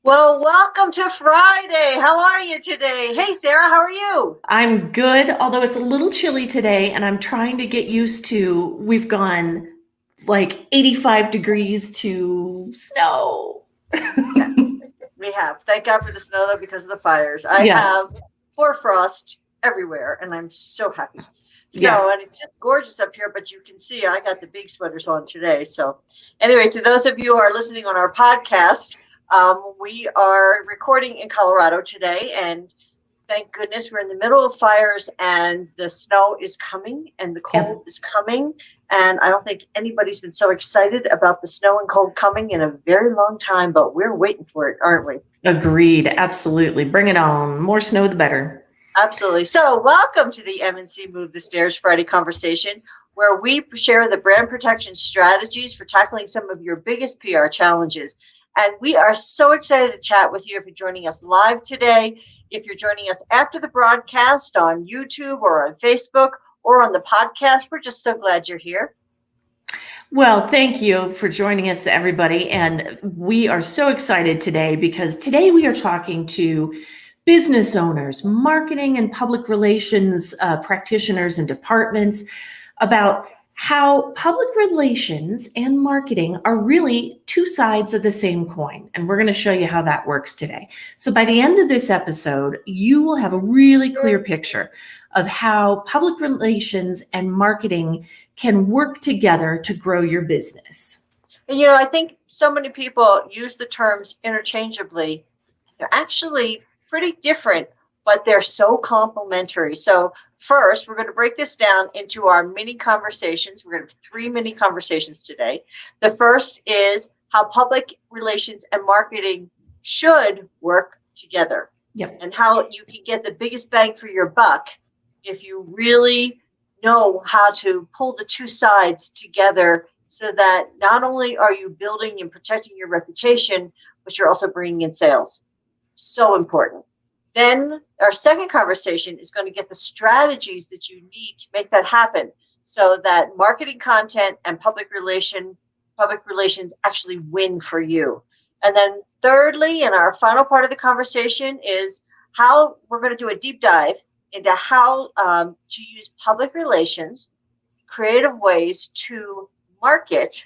Well, welcome to Friday. How are you today? Hey, Sarah, how are you? I'm good, although it's a little chilly today, and I'm trying to get used to we've gone like 85 degrees to snow. Yes, we have. Thank God for the snow, though, because of the fires. I Yeah, have hoarfrost everywhere, and I'm so happy. yeah. So, and it's just gorgeous up here, but you can see I got the big sweaters on today. So, anyway, to those of you who are listening on our podcast, we are recording in Colorado today, and thank goodness we're in the middle of fires and the snow is coming and the cold Yep. is coming. And I don't think anybody's been so excited about the snow and cold coming in a very long time, but we're waiting for it, aren't we? Agreed. Absolutely. Bring it on. More snow, the better. Absolutely. So, welcome to the MNC Move the Stairs Friday conversation, where we share the brand protection strategies for tackling some of your biggest PR challenges. And we are so excited to chat with you if you're joining us live today, if you're joining us after the broadcast on YouTube or on Facebook or on the podcast. We're just so glad you're here. Well, thank you for joining us, everybody. And we are so excited today because today we are talking to business owners, marketing and public relations practitioners and departments about how public relations and marketing are really two sides of the same coin. And we're going to show you how that works today. So by the end of this episode, you will have a really clear picture of how public relations and marketing can work together to grow your business. And, I think so many people use the terms interchangeably. They're actually pretty different, but they're so complementary. So, first, we're going to break this down into our mini conversations. We're going to have 3 mini conversations today. The first is how public relations and marketing should work together. Yep. And how you can get the biggest bang for your buck if you really know how to pull the two sides together so that not only are you building and protecting your reputation, but you're also bringing in sales. So important. Then our second conversation is going to get the strategies that you need to make that happen so that marketing content and public relations actually win for you. And then thirdly, and our final part of the conversation is how we're going to do a deep dive into how to use public relations, creative ways to market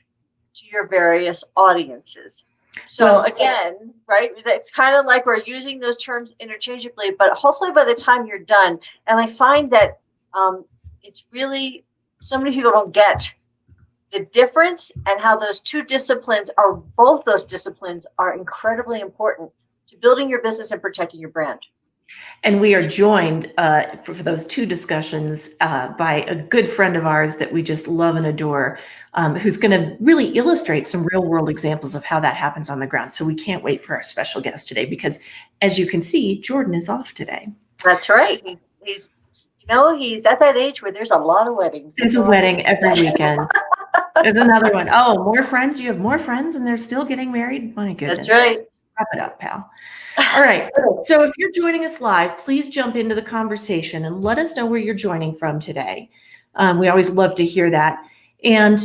to your various audiences. So again, right, it's kind of like we're using those terms interchangeably, but hopefully by the time you're done, and I find that it's really, so many people don't get the difference and how those both those disciplines are incredibly important to building your business and protecting your brand. And we are joined for those two discussions by a good friend of ours that we just love and adore, who's going to really illustrate some real world examples of how that happens on the ground. So we can't wait for our special guest today because, as you can see, Jordan is off today. That's right. He's at that age where there's a lot of weddings. There's a wedding every weekend. There's another one. Oh, more friends. You have more friends and they're still getting married? My goodness. That's right. Wrap it up, pal. All right. So if you're joining us live, please jump into the conversation and let us know where you're joining from today. We always love to hear that. And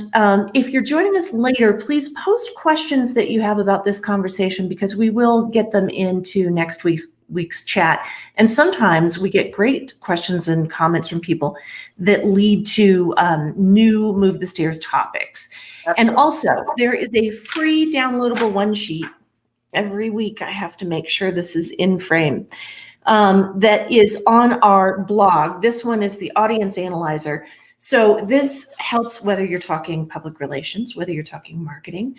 if you're joining us later, please post questions that you have about this conversation because we will get them into next week's chat. And sometimes we get great questions and comments from people that lead to new Move the Stairs topics. Absolutely. And also, there is a free downloadable one sheet. Every week I have to make sure this is in frame. That is on our blog. This one is the Audience Analyzer. So this helps whether you're talking public relations, whether you're talking marketing.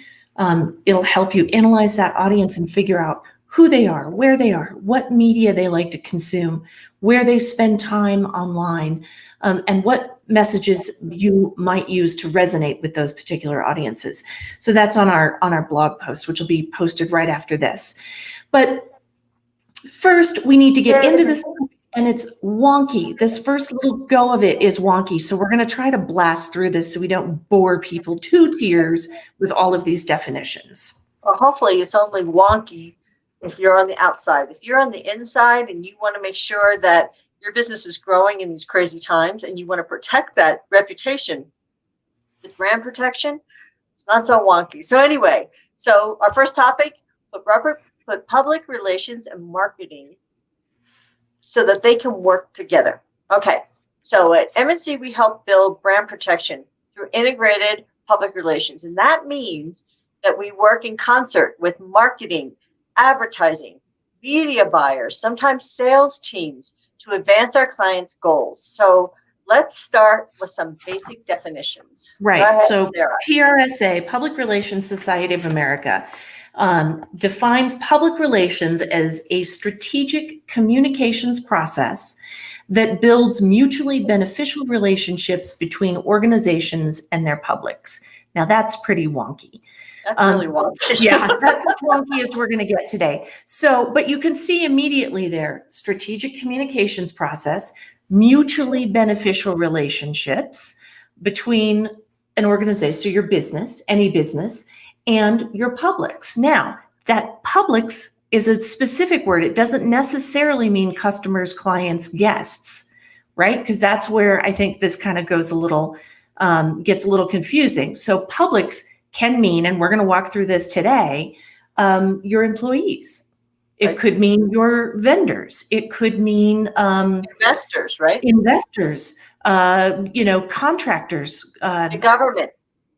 It'll help you analyze that audience and figure out who they are, where they are, what media they like to consume, where they spend time online, and what messages you might use to resonate with those particular audiences. So that's on our blog post, which will be posted right after this. But first, we need to get into this, and it's wonky. This first little go of it is wonky. So we're going to try to blast through this so we don't bore people to tears with all of these definitions. Well, hopefully it's only wonky if you're on the outside. If you're on the inside and you want to make sure that your business is growing in these crazy times and you want to protect that reputation with brand protection, it's not so wonky. So anyway, our first topic, put rubber put public relations and marketing so that they can work together. Okay, so at MNC, we help build brand protection through integrated public relations. And that means that we work in concert with marketing, advertising, media buyers, sometimes sales teams to advance our clients' goals. So let's start with some basic definitions. Right. So PRSA, Public Relations Society of America, defines public relations as a strategic communications process that builds mutually beneficial relationships between organizations and their publics. Now, that's pretty wonky. That's really wonky. Yeah, that's as wonky as we're going to get today. So, but you can see immediately there, strategic communications process, mutually beneficial relationships between an organization, so your business, any business, and your publics. Now, that publics is a specific word. It doesn't necessarily mean customers, clients, guests, right? Because that's where I think this kind of goes a little, gets a little confusing. So publics can mean, and we're going to walk through this today, your employees. It could mean your vendors. It could mean investors, right? Investors, contractors. The government.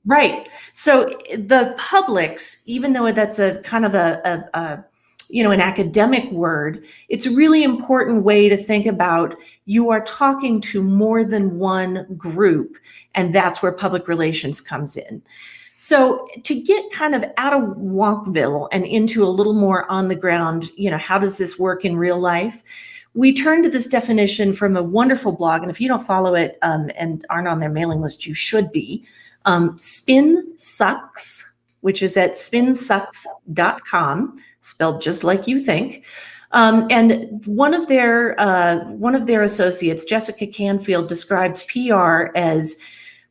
Right. So the publics, even though that's a kind of an academic word, it's a really important way to think about you are talking to more than one group, and that's where public relations comes in. So to get kind of out of Wonkville and into a little more on the ground, how does this work in real life? We turn to this definition from a wonderful blog, and if you don't follow it and aren't on their mailing list, you should be. Spin Sucks, which is at spinsucks.com, spelled just like you think. And one of their associates, Jessica Canfield, describes PR as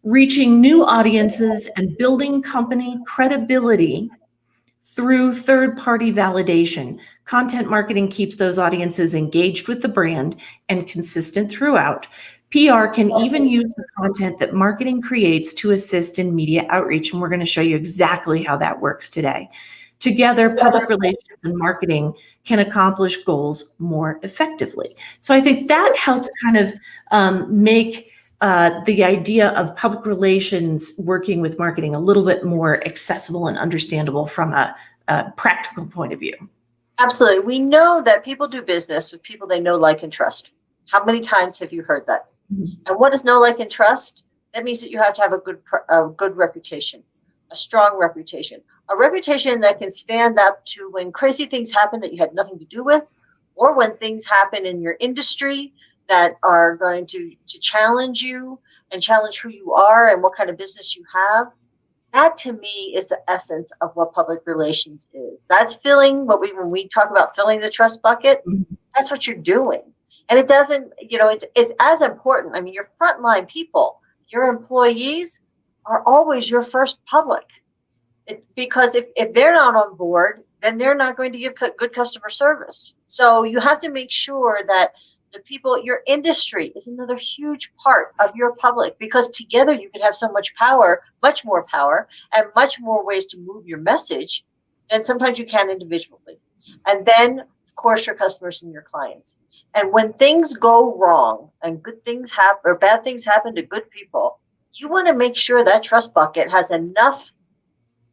reaching new audiences and building company credibility through third-party validation. Content marketing keeps those audiences engaged with the brand and consistent throughout. PR can even use the content that marketing creates to assist in media outreach, and we're going to show you exactly how that works today. Together, public relations and marketing can accomplish goals more effectively. So I think that helps kind of make the idea of public relations working with marketing a little bit more accessible and understandable from a practical point of view. Absolutely. We know that people do business with people they know, like, and trust. How many times have you heard that? Mm-hmm. And what is know, like, and trust? That means that you have to have a good reputation, a strong reputation, a reputation that can stand up to when crazy things happen that you had nothing to do with, or when things happen in your industry that are going to challenge you and challenge who you are and what kind of business you have. That, to me, is the essence of what public relations is. That's filling when we talk about filling the trust bucket, that's what you're doing. And it doesn't, it's as important. I mean, your frontline people, your employees are always your first public. Because if they're not on board, then they're not going to give good customer service. So you have to make sure that the people, your industry is another huge part of your public, because together you can have so much power, much more power, and much more ways to move your message than sometimes you can individually. And then, of course, your customers and your clients. And when things go wrong and good things happen or bad things happen to good people, you want to make sure that trust bucket has enough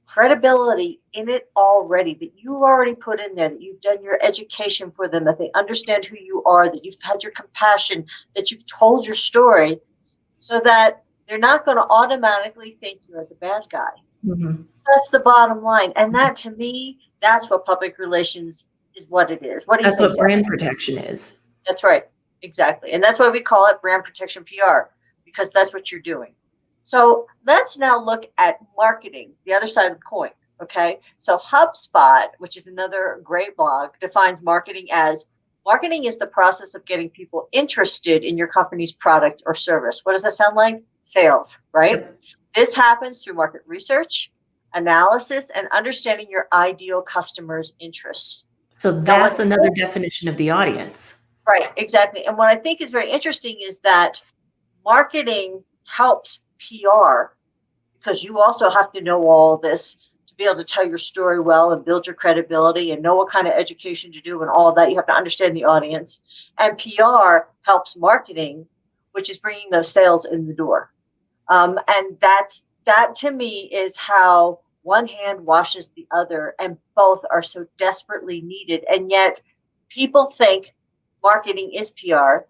credibility in it already, that you've already put in there, that you've done your education for them, that they understand who you are, that you've had your compassion, that you've told your story, so that they're not going to automatically think you're the bad guy. Mm-hmm. That's the bottom line. And that, to me, that's what public relations is, what it is. What do you think? That's what brand protection is. That's right. Exactly. And that's why we call it brand protection PR, because that's what you're doing. So let's now look at marketing, the other side of the coin, okay? So HubSpot, which is another great blog, defines marketing as marketing is the process of getting people interested in your company's product or service. What does that sound like? Sales, right? This happens through market research, analysis, and understanding your ideal customer's interests. So that's another definition of the audience. Right, exactly. And what I think is very interesting is that marketing helps PR, because you also have to know all this to be able to tell your story well and build your credibility and know what kind of education to do and all of that. You have to understand the audience. And PR helps marketing, which is bringing those sales in the door. And that to me is how one hand washes the other, and both are so desperately needed. And yet people think marketing is PR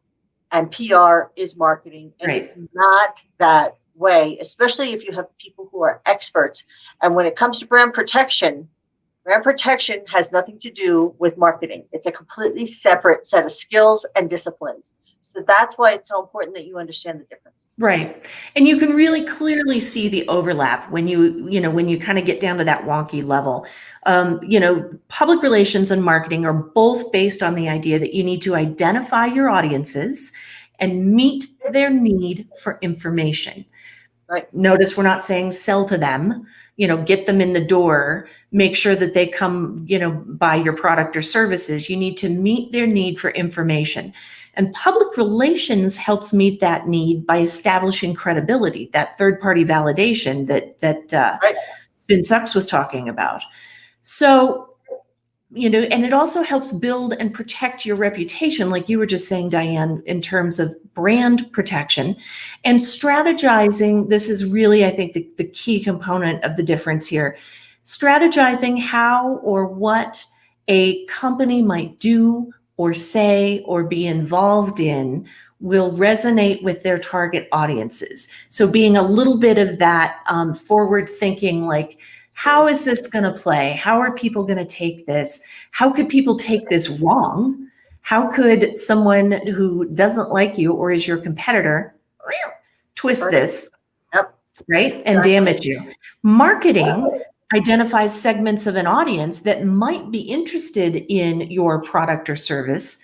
and PR is marketing. And Right. it's not that way, especially if you have people who are experts. And when it comes to brand protection has nothing to do with marketing. It's a completely separate set of skills and disciplines. So that's why it's so important that you understand the difference. Right. And you can really clearly see the overlap when when you kind of get down to that wonky level. Public relations and marketing are both based on the idea that you need to identify your audiences and meet their need for information. Right. Notice we're not saying sell to them, get them in the door, make sure that they come, buy your product or services. You need to meet their need for information. And public relations helps meet that need by establishing credibility, that third-party validation that Right. Spin Sucks was talking about. So, and it also helps build and protect your reputation, like you were just saying, Diane, in terms of brand protection and strategizing. This is really, I think, the key component of the difference here. Strategizing how or what a company might do or say or be involved in will resonate with their target audiences. So being a little bit of that forward thinking, like, how is this going to play? How are people going to take this? How could people take this wrong? How could someone who doesn't like you or is your competitor twist this, right, and damage you? Marketing identifies segments of an audience that might be interested in your product or service.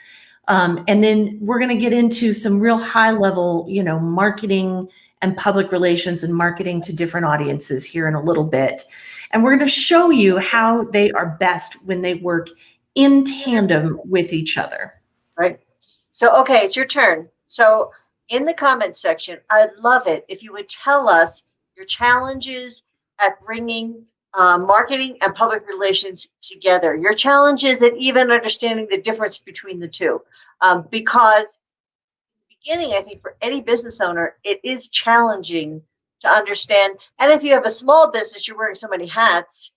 And then we're going to get into some real high level, marketing and public relations and marketing to different audiences here in a little bit. And we're going to show you how they are best when they work in tandem with each other. Right. So, okay, it's your turn. So in the comments section, I'd love it if you would tell us your challenges at bringing marketing and public relations together, your challenges at even understanding the difference between the two. Because in the beginning, I think for any business owner, it is challenging to understand. And if you have a small business, you're wearing so many hats.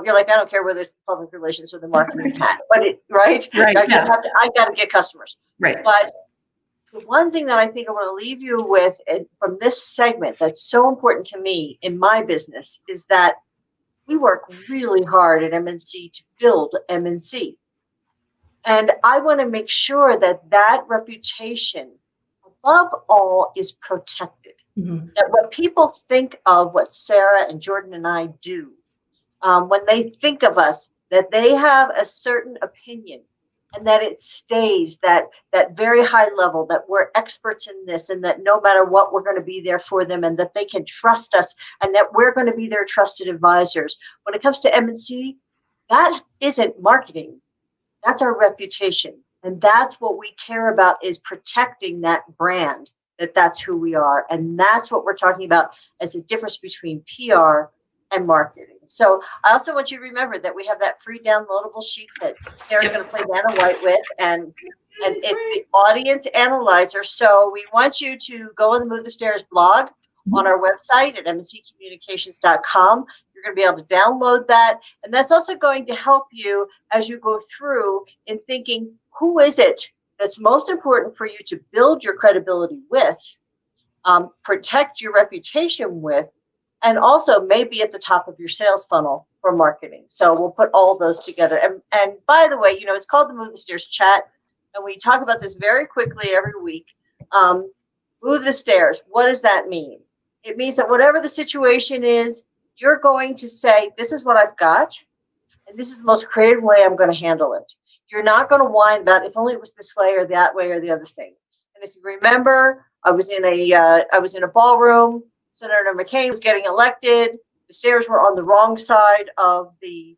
You're like, I don't care whether it's the public relations or the marketing hat, but right? I just have to, I got to get customers. Right. But the one thing that I think I want to leave you with from this segment that's so important to me in my business is that we work really hard at MNC to build MNC. And I want to make sure that that reputation, above all, is protected. Mm-hmm. That what people think of what Sarah and Jordan and I do, when they think of us, that they have a certain opinion and that it stays that very high level, that we're experts in this and that no matter what, we're going to be there for them and that they can trust us and that we're going to be their trusted advisors. When it comes to MNC, that isn't marketing. That's our reputation. And that's what we care about, is protecting that brand, that's who we are. And that's what we're talking about as a difference between PR and marketing. So I also want you to remember that we have that free downloadable sheet that Sarah's going to play Vanna White with, and it's the audience analyzer. So we want you to go on the Move the Stairs blog on our website at mncommunications.com. You're going to be able to download that. And that's also going to help you as you go through in thinking, who is it that's most important for you to build your credibility with, protect your reputation with, and also maybe at the top of your sales funnel for marketing. So we'll put all those together. And by the way, it's called the Move the Stairs chat. And we talk about this very quickly every week. Move the stairs. What does that mean? It means that whatever the situation is, you're going to say, this is what I've got, and this is the most creative way I'm going to handle it. You're not going to whine about if only it was this way or that way or the other thing. And if you remember, I was in a ballroom. Senator McCain was getting elected. The stairs were on the wrong side of the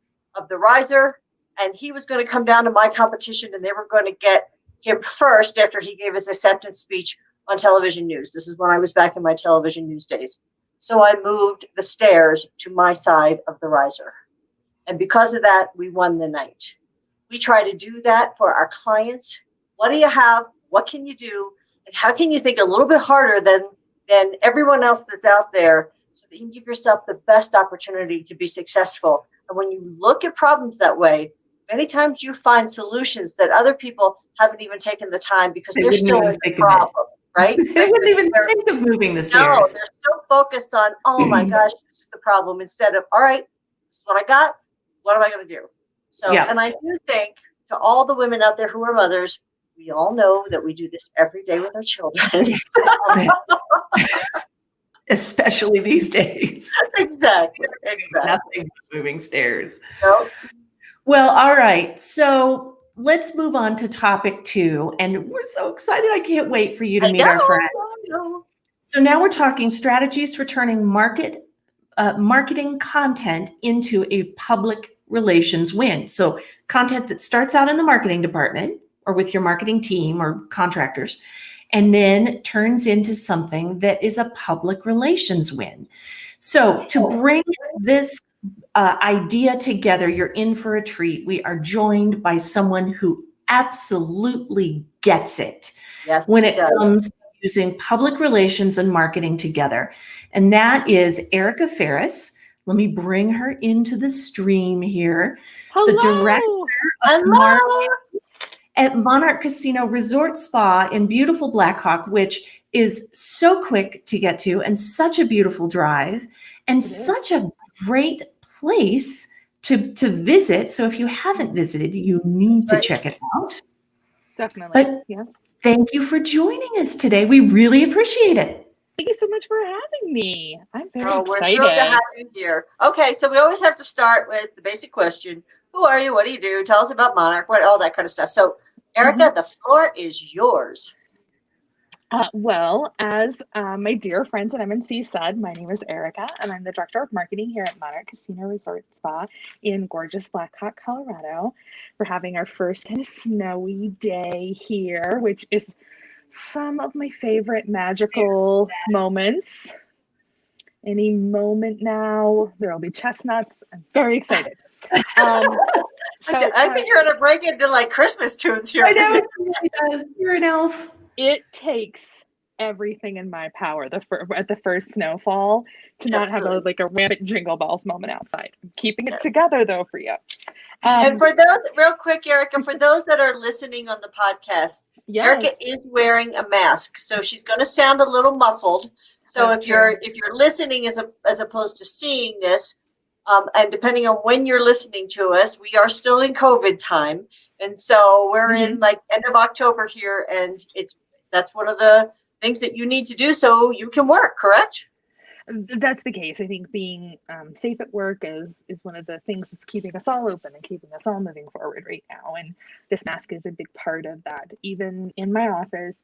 riser, and he was going to come down to my competition, and they were going to get him first after he gave his acceptance speech on television news. This is when I was back in my television news days. So I moved the stairs to my side of the riser. And because of that, we won the night. We try to do that for our clients. What do you have? What can you do? And how can you think a little bit harder than everyone else that's out there so that you can give yourself the best opportunity to be successful? And when you look at problems that way, many times you find solutions that other people haven't even taken the time because They they're wouldn't still even in the think of it. problem, right? They wouldn't even think of moving the No, stairs. they're so focused on, oh my gosh, this is the problem, instead of, all right, this is what I got. What am I going to do? So, Yeah. and I do think to all the women out there who are mothers, we all know that we do this every day with our children. Especially these days. Exactly. Nothing but moving stairs. Nope. Well, all right. So let's move on to topic 2. And we're so excited. I can't wait for you to meet our friend. So now we're talking strategies for turning marketing content into a public relations win. So content that starts out in the marketing department or with your marketing team or contractors, and then turns into something that is a public relations win. So to bring this idea together, you're in for a treat. We are joined by someone who absolutely gets it when it comes to using public relations and marketing together. And that is Erica Ferris. Let me bring her into the stream here. Hello. The director of marketing at Monarch Casino Resort Spa in beautiful Black Hawk, which is so quick to get to and such a beautiful drive and such a great place to visit. So if you haven't visited, you need to check it out. Definitely. But yes. Thank you for joining us today. We really appreciate it. Thank you so much for having me. I'm very excited. We're thrilled to have you here. Okay, so we always have to start with the basic question. Who are you? What do you do? Tell us about Monarch, all that kind of stuff. So, Erica, the floor is yours. Well, as my dear friends at MNC said, my name is Erica, and I'm the Director of Marketing here at Monarch Casino Resort Spa in gorgeous Black Hawk, Colorado. We're having our first kind of snowy day here, which is some of my favorite magical moments. Any moment now, there will be chestnuts. I'm very excited. I think you're going to break into like Christmas tunes here. I know. You're an elf. It takes everything in my power at the first snowfall to not have a rampant jingle bells moment outside. I'm keeping it together though for you. And for those, real quick, Erica, for those that are listening on the podcast, Erica is wearing a mask, so she's going to sound a little muffled. So if you're listening as opposed to seeing this, and depending on when you're listening to us, we are still in COVID time, and so we're in like end of October here, and that's one of the things that you need to do so you can work. Correct? That's the case. I think being safe at work is one of the things that's keeping us all open and keeping us all moving forward right now. And this mask is a big part of that. Even in my office,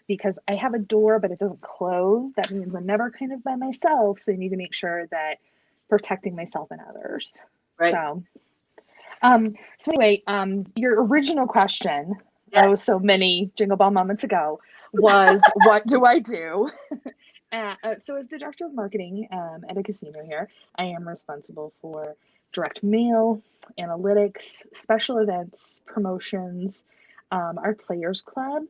because I have a door, but it doesn't close. That means I'm never kind of by myself. So I need to make sure that protecting myself and others. Right. So anyway, your original question, so many Jingle Ball moments ago, was what do I do? So as the Director of Marketing at a casino here, I am responsible for direct mail, analytics, special events, promotions, our Players Club,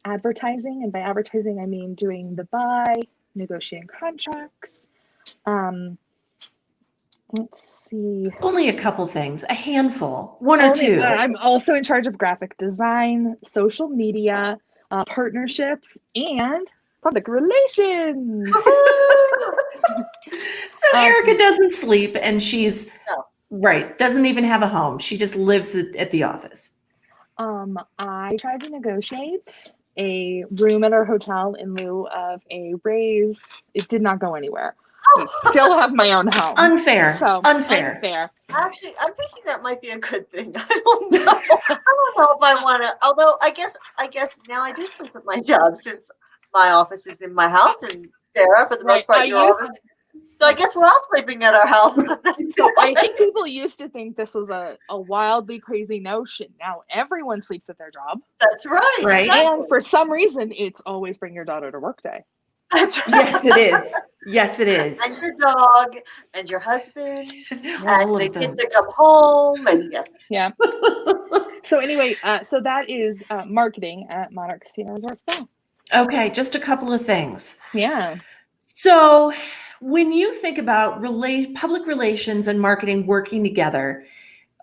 advertising. And by advertising, I mean doing the buy, negotiating contracts. Let's see. Only a couple things, a handful, one or two. I'm also in charge of graphic design, social media, partnerships, and public relations. So Erica doesn't sleep, and she's doesn't even have a home. She just lives at the office. I tried to negotiate a room at our hotel in lieu of a raise. It did not go anywhere. I still have my own home. Unfair. Unfair. Actually, I'm thinking that might be a good thing. I don't know. I don't know if I want to. Although I guess now I do sleep at my job since my office is in my house, and Sarah, for the most part, your office. So I guess we're all sleeping at our house. I think people used to think this was a wildly crazy notion. Now everyone sleeps at their job. That's right. Right. And for some reason, it's always bring your daughter to work day. Yes, it is. Yes, it is. And your dog and your husband All and the of kids them. that come home and yes. Yeah. So anyway, so that is marketing at Monarch Casino Resort Spa. Okay, just a couple of things. Yeah. So when you think about public relations and marketing working together,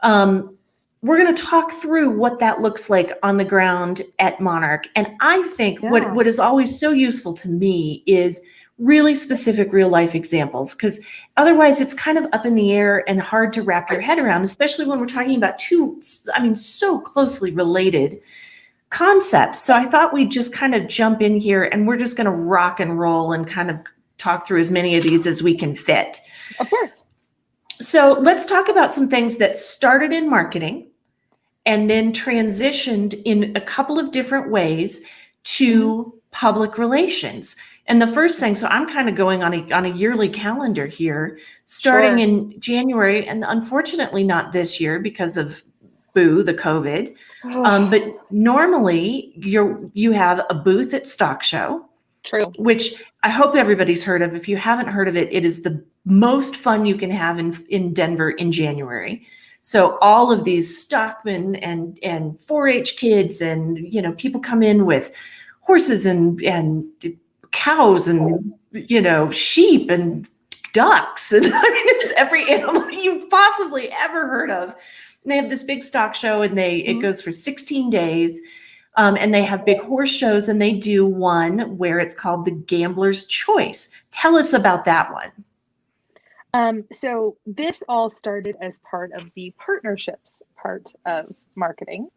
we're going to talk through what that looks like on the ground at Monarch. And I think Yeah. what is always so useful to me is really specific real life examples, because otherwise it's kind of up in the air and hard to wrap your head around, especially when we're talking about so closely related concepts. So I thought we'd just kind of jump in here and we're just going to rock and roll and kind of talk through as many of these as we can fit. Of course. So let's talk about some things that started in marketing and then transitioned in a couple of different ways to public relations. And the first thing, so I'm kind of going on a yearly calendar here, starting Sure. in January, and unfortunately not this year because of the COVID. But normally you have a booth at Stock Show. True. Which I hope everybody's heard of. If you haven't heard of it, it is the most fun you can have in Denver in January. So all of these stockmen and 4-H kids and people come in with horses and cows and sheep and ducks, and I mean it's every animal you've possibly ever heard of. And they have this big stock show, and it goes for 16 days. And they have big horse shows, and they do one where it's called the Gambler's Choice. Tell us about that one. So this all started as part of the partnerships part of marketing.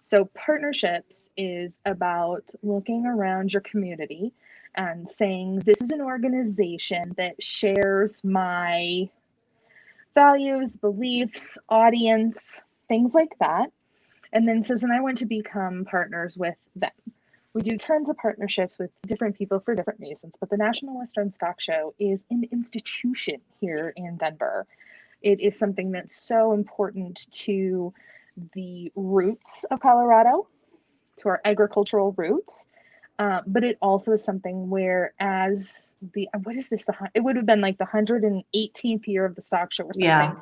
So partnerships is about looking around your community and saying, this is an organization that shares my values, beliefs, audience, things like that. And then says, and I want to become partners with them. We do tons of partnerships with different people for different reasons, but the National Western Stock Show is an institution here in Denver. It is something that's so important to the roots of Colorado, to our agricultural roots, but it also is something where as it would have been like the 118th year of the stock show or something. Yeah.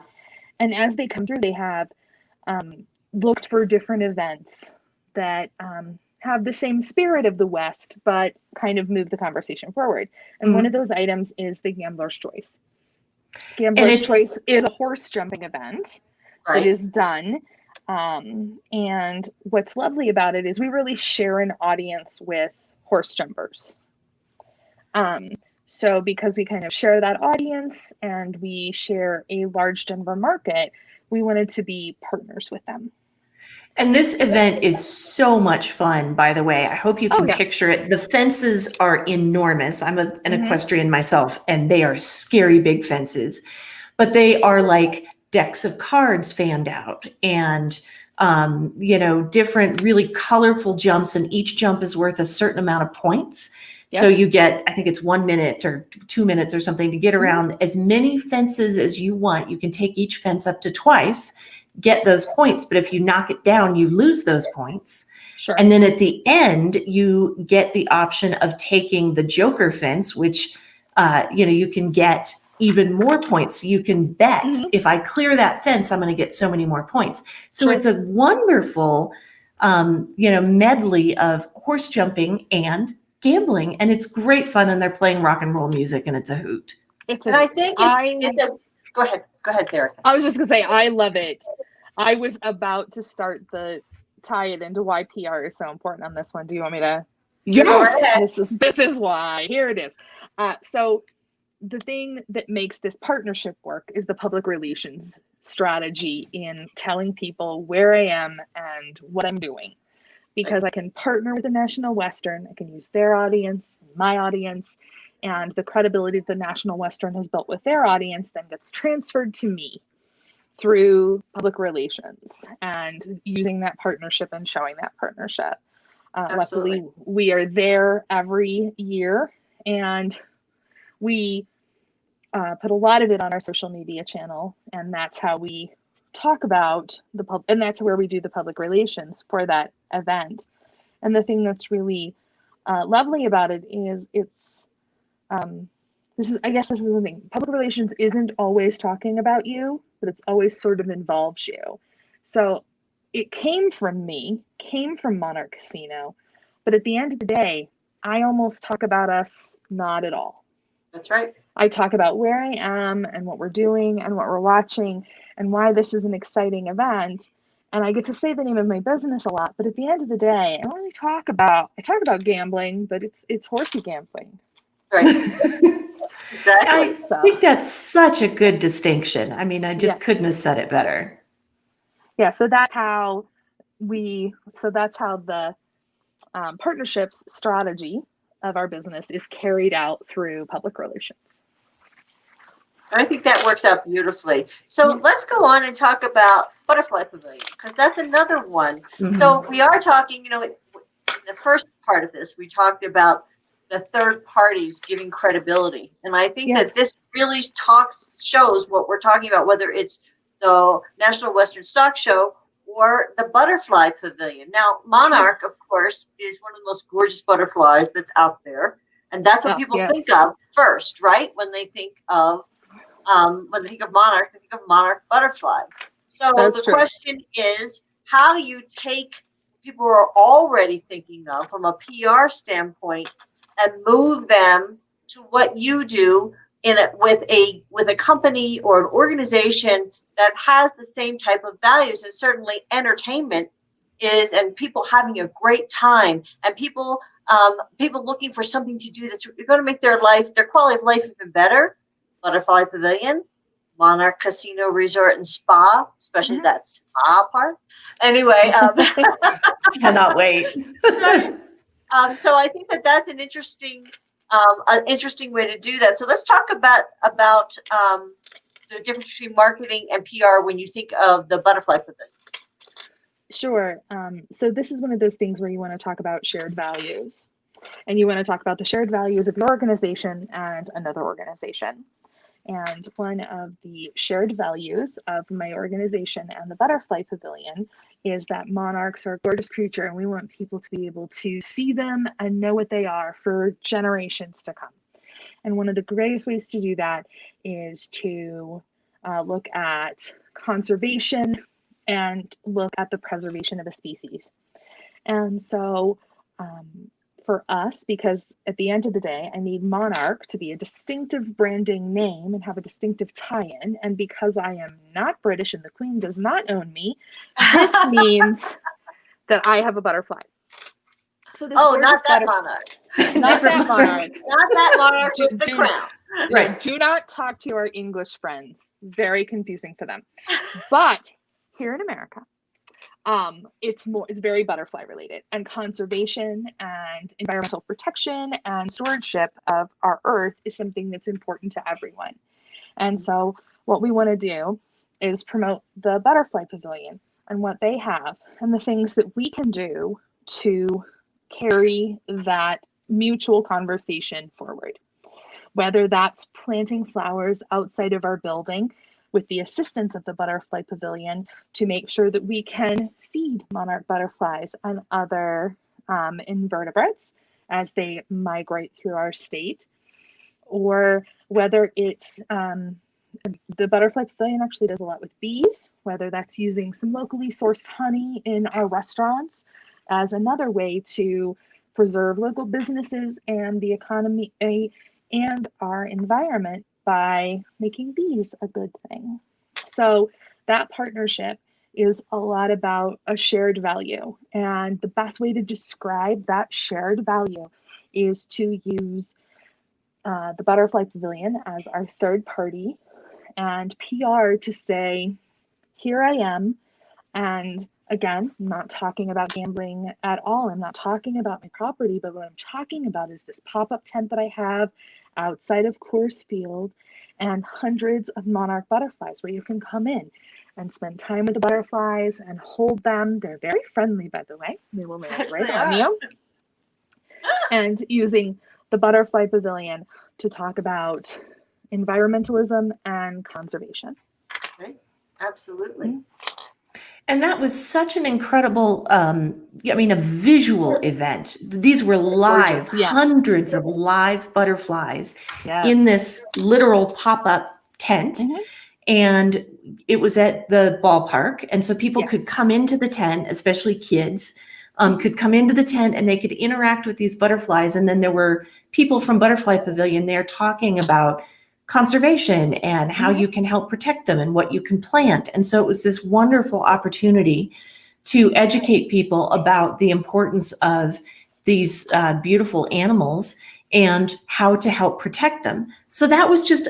And as they come through, they have looked for different events that have the same spirit of the West, but kind of move the conversation forward. And one of those items is the Gambler's Choice. Gambler's Choice is a horse jumping event that is done. And what's lovely about it is we really share an audience with horse jumpers. So because we kind of share that audience and we share a large Denver market, we wanted to be partners with them. And this event is so much fun, by the way. I hope you can picture it. The fences are enormous. I'm an equestrian myself, and they are scary big fences, but they are like decks of cards fanned out and, different really colorful jumps, and each jump is worth a certain amount of points. Yep. So you get, I think it's 1 minute or 2 minutes or something to get around as many fences as you want. You can take each fence up to twice, get those points. But if you knock it down, you lose those points. Sure. And then at the end, you get the option of taking the Joker fence, which, you can get even more points. You can bet if I clear that fence, I'm going to get so many more points. So it's a wonderful, medley of horse jumping and gambling, and it's great fun. And they're playing rock and roll music, and it's a hoot. Go ahead, Sarah. I was just gonna say, I love it. I was about to tie it into why PR is so important on this one. Do you want me to? Yes. This is why. Here it is. So the thing that makes this partnership work is the public relations strategy in telling people where I am and what I'm doing. Because I can partner with the National Western, I can use their audience, my audience, and the credibility that the National Western has built with their audience then gets transferred to me through public relations and using that partnership and showing that partnership. Luckily, we are there every year, and we put a lot of it on our social media channel, and that's how we talk about and that's where we do the public relations for that event. And the thing that's really lovely about it is it's I guess this is the thing. Public relations isn't always talking about you, but it's always sort of involves you. So it came from me, came from Monarch Casino, but at the end of the day, I almost talk about us not at all. That's right. I talk about where I am and what we're doing and what we're watching and why this is an exciting event. And I get to say the name of my business a lot, but at the end of the day, I don't really talk about gambling, but it's horsey gambling. Right. Exactly. I think that's such a good distinction. I mean, I just Yeah. couldn't have said it better. Yeah, so that's how the partnerships strategy of our business is carried out through public relations. I think that works out beautifully. So Yeah. let's go on and talk about Butterfly Pavilion, because that's another one. Mhm. So we are talking, in the first part of this, we talked about the third parties giving credibility. And I think Yes. that this really shows what we're talking about, whether it's the National Western Stock Show or the Butterfly Pavilion. Now, Monarch, of course, is one of the most gorgeous butterflies that's out there. And that's what people Yes. think of first, right? When they think of Monarch, they think of Monarch butterfly. So That's the true. question is, how do you take people who are already thinking of from a PR standpoint and move them to what you do with a company or an organization that has the same type of values? And certainly entertainment is, and people having a great time, and people looking for something to do that's going to make their quality of life even better. Butterfly Pavilion, Monarch Casino Resort and Spa, especially Mhm. that spa part. Anyway, Cannot wait. so I think that's an interesting way to do that. So let's talk about the difference between marketing and PR when you think of the Butterfly Pavilion. Sure. So this is one of those things where you want to talk about shared values, and you want to talk about the shared values of your organization and another organization. And one of the shared values of my organization and the Butterfly Pavilion is that monarchs are a gorgeous creature, and we want people to be able to see them and know what they are for generations to come. And one of the greatest ways to do that is to look at conservation and look at the preservation of a species. And so for us, because at the end of the day, I need Monarch to be a distinctive branding name and have a distinctive tie-in. And because I am not British and the Queen does not own me, this means that I have a butterfly. So this not that monarch. Not that monarch. Not that monarch with the crown. Right. Do not talk to our English friends. Very confusing for them. But here in America, it's very butterfly related, and conservation and environmental protection and stewardship of our earth is something that's important to everyone. And so what we want to do is promote the Butterfly Pavilion and what they have and the things that we can do to carry that mutual conversation forward. Whether that's planting flowers outside of our building with the assistance of the Butterfly Pavilion to make sure that we can feed monarch butterflies and other invertebrates as they migrate through our state, or whether it's the Butterfly Pavilion actually does a lot with bees, whether that's using some locally sourced honey in our restaurants as another way to preserve local businesses and the economy and our environment by making bees a good thing. So that partnership is a lot about a shared value. And the best way to describe that shared value is to use the Butterfly Pavilion as our third party and PR to say, here I am. And again, I'm not talking about gambling at all. I'm not talking about my property, but what I'm talking about is this pop-up tent that I have outside of Coors Field and hundreds of monarch butterflies where you can come in and spend time with the butterflies and hold them. They're very friendly, by the way. They will land right on you. And using the Butterfly Pavilion to talk about environmentalism and conservation. Right. Absolutely. And that was such an incredible, I mean, a visual event. These were live, Gorgeous, yeah. hundreds of live butterflies Yes. in this literal pop-up tent. Mhm. And it was at the ballpark. And so people Yes. could come into the tent, especially kids, could come into the tent and they could interact with these butterflies. And then there were people from Butterfly Pavilion there talking about conservation and how you can help protect them and what you can plant. And so it was this wonderful opportunity to educate people about the importance of these beautiful animals and how to help protect them. So that was just,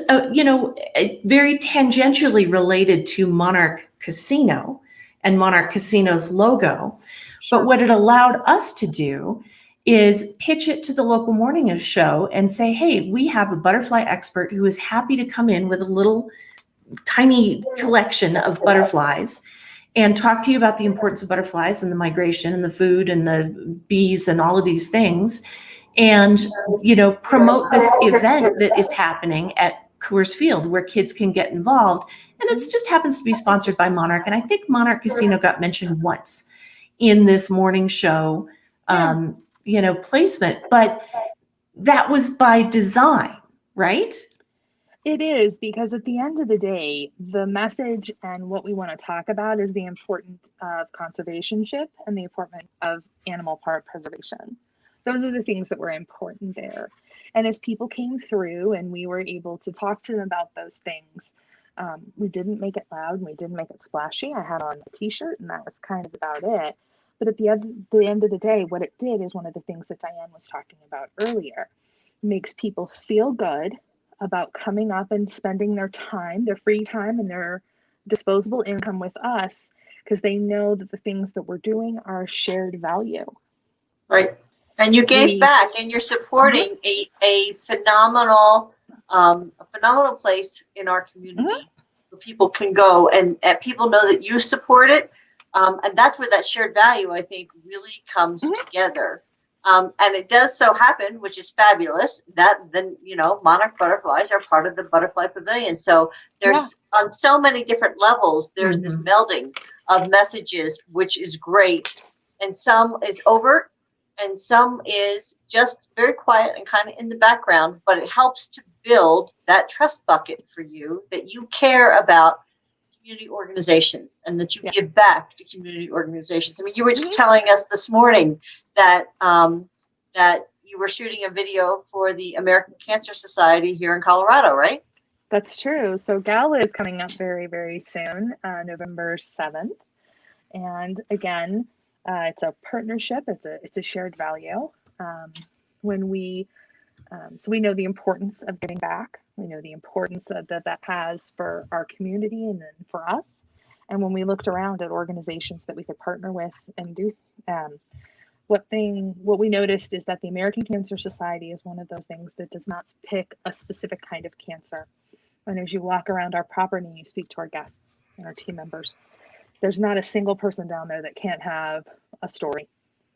very tangentially related to Monarch Casino and Monarch Casino's logo. But what it allowed us to do is pitch it to the local morning show and say, hey, we have a butterfly expert who is happy to come in with a little tiny collection of butterflies and talk to you about the importance of butterflies and the migration and the food and the bees and all of these things. And, promote this event that is happening at Coors Field where kids can get involved. And it just happens to be sponsored by Monarch. And I think Monarch Casino got mentioned once in this morning show, placement, but that was by design, right? It is, because at the end of the day, the message and what we want to talk about is the importance of conservationship and the importance of animal preservation. Those are the things that were important there. And as people came through and we were able to talk to them about those things, we didn't make it loud and we didn't make it splashy. I had on a t-shirt and that was kind of about it. But at the end of the day, what it did is one of the things that Diane was talking about earlier. Makes people feel good about coming up and spending their time, their free time and their disposable income with us, because they know that the things that we're doing are shared value. Right. And you gave back and you're supporting a phenomenal place in our community where people can go and people know that you support it. And that's where that shared value, I think, really comes together. And it does so happen, which is fabulous, that then, Monarch butterflies are part of the Butterfly Pavilion. So there's on so many different levels, there's this melding of messages, which is great. And some is overt and some is just very quiet and kind of in the background, but it helps to build that trust bucket for you that you care about community organizations and that you give back to community organizations. I mean, you were just telling us this morning that that you were shooting a video for the American Cancer Society here in Colorado, right? That's true. So Gala is coming up very, very soon, November 7th. And again, it's a partnership. It's a shared value. When we so we know the importance of giving back. We know the importance that has for our community and then for us. And when we looked around at organizations that we could partner with and do, what we noticed is that the American Cancer Society is one of those things that does not pick a specific kind of cancer. And as you walk around our property and you speak to our guests and our team members, there's not a single person down there that can't have a story.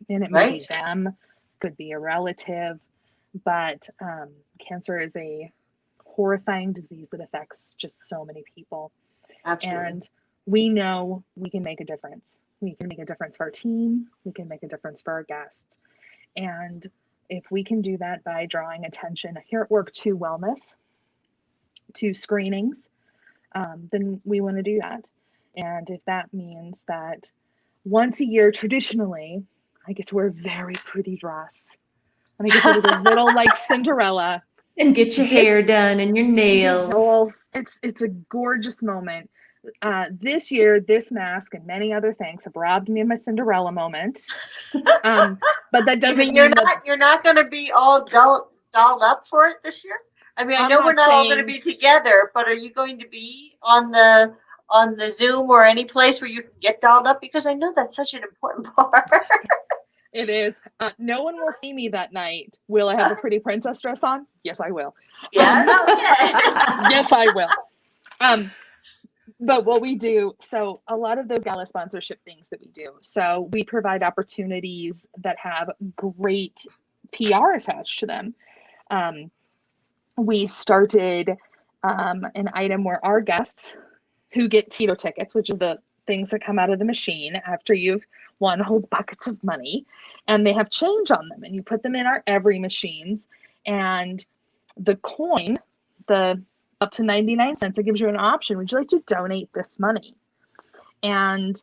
And it may be them, could be a relative, but cancer is a horrifying disease that affects just so many people. Absolutely. And we know we can make a difference. We can make a difference for our team. We can make a difference for our guests. And if we can do that by drawing attention here at work to wellness, to screenings, then we want to do that. And if that means that once a year, traditionally, I get to wear a very pretty dress. And I get to look a little like Cinderella. And get your hair done and your nails. It's a gorgeous moment. This year, this mask and many other things have robbed me of my Cinderella moment. But that doesn't mean you're not going to be all dolled up for it this year. I mean, I know we're not all going to be together, but are you going to be on the Zoom or any place where you can get dolled up? Because I know that's such an important part. It is. No one will see me that night. Will I have a pretty princess dress on? Yes, I will. Yeah. Yes, I will. But what we do, so a lot of those gala sponsorship things that we do, so we provide opportunities that have great PR attached to them. We started an item where our guests who get Tito tickets, which is the things that come out of the machine after you've won whole buckets of money, and they have change on them, and you put them in our Every machines, and the coin, the up to 99 cents, it gives you an option. Would you like to donate this money? And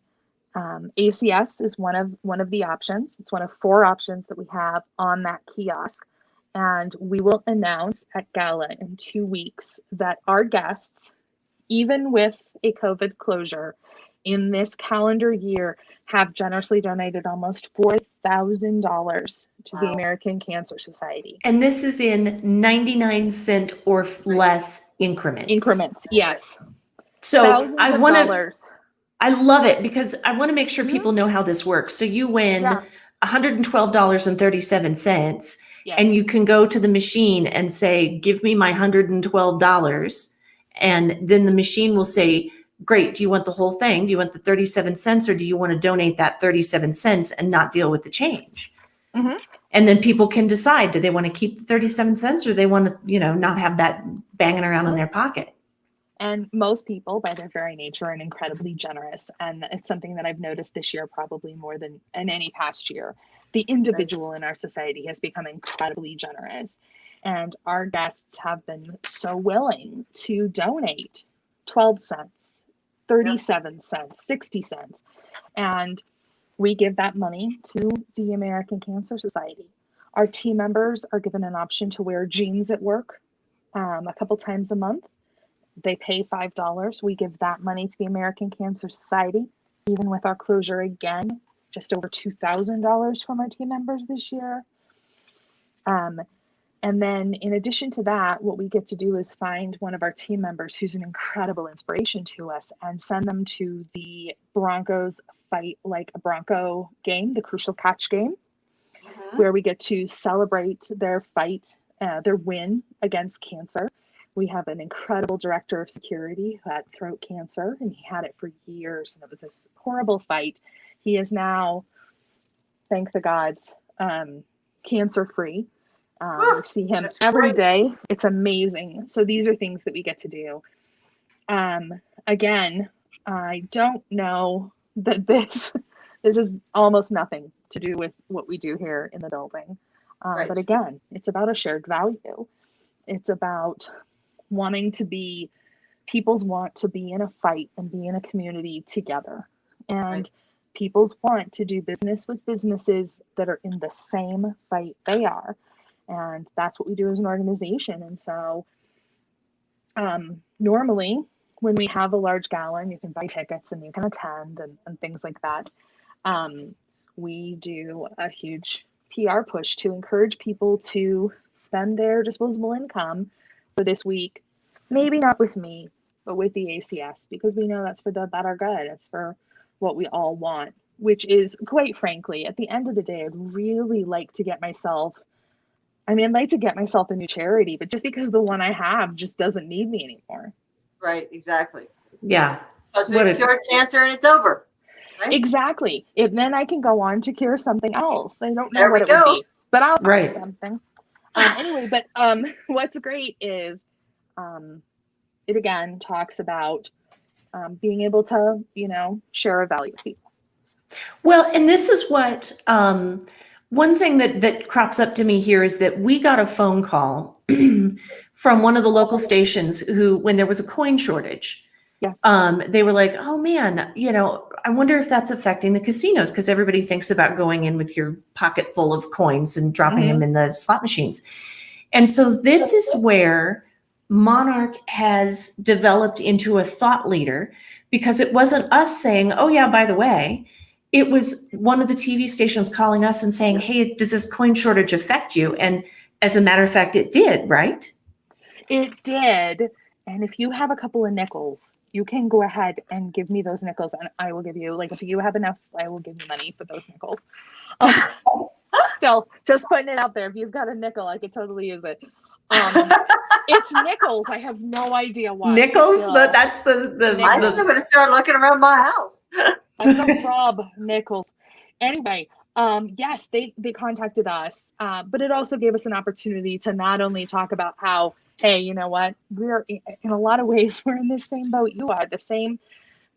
ACS is one of the options. It's one of 4 options that we have on that kiosk. And we will announce at Gala in 2 weeks that our guests, even with a COVID closure in this calendar year, have generously donated almost $4,000 to the American Cancer Society. And this is in 99 cent or less increments. Increments, yes. So Thousands I of want to, dollars. I love it because I want to make sure people know how this works. So you win $112.37, Yes. and you can go to the machine and say, give me my $112. And then the machine will say, great, do you want the whole thing? Do you want the 37 cents, or do you want to donate that 37 cents and not deal with the change? Mhm. And then people can decide, do they want to keep the 37 cents, or they want to, not have that banging around in their pocket? And most people, by their very nature, are incredibly generous. And it's something that I've noticed this year, probably more than in any past year. The individual in our society has become incredibly generous. And our guests have been so willing to donate 12 cents, 37 cents, 60 cents. And we give that money to the American Cancer Society. Our team members are given an option to wear jeans at work a couple times a month. They pay $5. We give that money to the American Cancer Society. Even with our closure again, just over $2,000 from our team members this year. And then in addition to that, what we get to do is find one of our team members who's an incredible inspiration to us and send them to the Broncos Fight Like a Bronco game, the Crucial Catch game, where we get to celebrate their fight, their win against cancer. We have an incredible director of security who had throat cancer, and he had it for years, and it was this horrible fight. He is now, thank the gods, cancer-free. We see him every day. It's amazing. So these are things that we get to do. Again, I don't know that this is almost nothing to do with what we do here in the building. But again, it's about a shared value. It's about people's want to be in a fight and be in a community together. And people's want to do business with businesses that are in the same fight they are. And that's what we do as an organization. And so normally when we have a large gala and you can buy tickets and you can attend and things like that, we do a huge PR push to encourage people to spend their disposable income for this week. Maybe not with me, but with the ACS, because we know that's for the better good. It's for what we all want, which is, quite frankly, at the end of the day, I'd really like to get myself a new charity, but just because the one I have just doesn't need me anymore. Right, exactly. Yeah. Because we've cured cancer and it's over. Right? Exactly. Then I can go on to cure something else. I don't know what it would be, but I'll find something. Anyway, but what's great is it again talks about being able to, share a value with people. Well, and this is what one thing that crops up to me here is that we got a phone call from one of the local stations who, when there was a coin shortage, they were like, oh man, I wonder if that's affecting the casinos, because everybody thinks about going in with your pocket full of coins and dropping them in the slot machines. And so this is where Monarch has developed into a thought leader, because it wasn't us saying, oh yeah, by the way, it was one of the TV stations calling us and saying, hey, does this coin shortage affect you? And as a matter of fact, it did, right? It did. And if you have a couple of nickels, you can go ahead and give me those nickels, and I will give you, if you have enough, I will give you money for those nickels. Still, just putting it out there. If you've got a nickel, I could totally use it. It's nickels. I have no idea why. Nickels? That's the I'm going to start looking around my house. I'm going to rob nickels. Anyway, yes, they contacted us, but it also gave us an opportunity to not only talk about how, hey, you know what, we're in a lot of ways, we're in the same boat you are, the same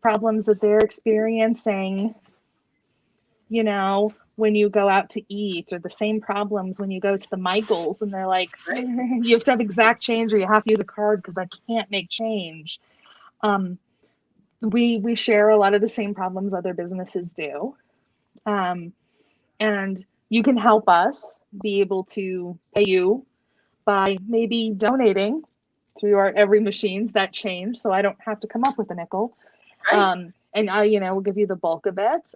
problems that they're experiencing, you know, when you go out to eat, or the same problems when you go to the Michaels and they're like, Right. you have to have exact change or you have to use a card because I can't make change. We share a lot of the same problems other businesses do. And you can help us be able to pay you by maybe donating through our Every Machines that change, so I don't have to come up with a nickel. Right. And I, we'll give you the bulk of it.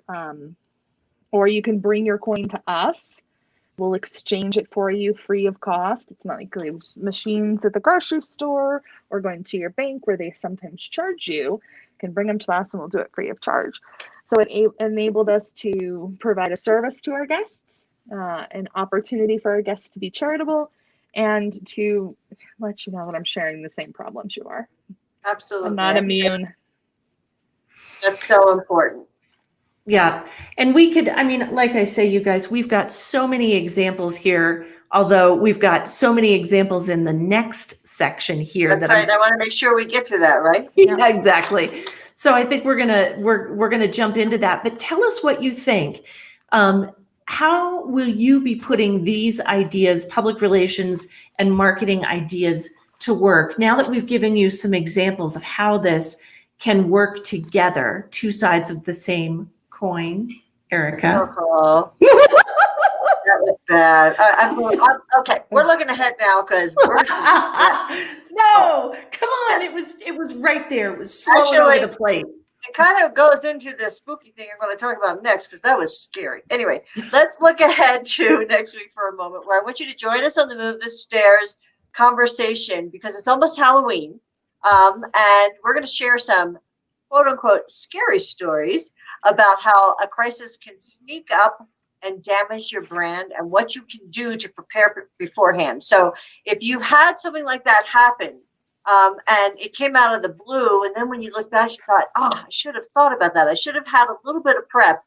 Or you can bring your coin to us. We'll exchange it for you free of cost. It's not like those machines at the grocery store or going to your bank where they sometimes charge you. You can bring them to us and we'll do it free of charge. So it enabled us to provide a service to our guests, an opportunity for our guests to be charitable, and to let you know that I'm sharing the same problems you are. Absolutely. I'm not immune. That's so important. Yeah. And we could, I mean, like I say, you guys, we've got so many examples here, although we've got so many examples in the next section here. That's right. I want to make sure we get to that, right? Yeah, exactly. So I think we're gonna jump into that. But tell us what you think. How will you be putting these ideas, public relations and marketing ideas, to work now that we've given you some examples of how this can work together, two sides of the same coin, Erica? Oh, that was bad. Okay, we're looking ahead now because we're No, come on. It was right there. It was slowing over the plate. It kind of goes into this spooky thing I'm going to talk about next because that was scary. Anyway, let's look ahead to next week for a moment, where I want you to join us on the Move the Stairs conversation because it's almost Halloween. And we're going to share some quote unquote scary stories about how a crisis can sneak up and damage your brand and what you can do to prepare beforehand. So if you had something like that happen, and it came out of the blue, and then when you look back, you thought, oh, I should have thought about that. I should have had a little bit of prep.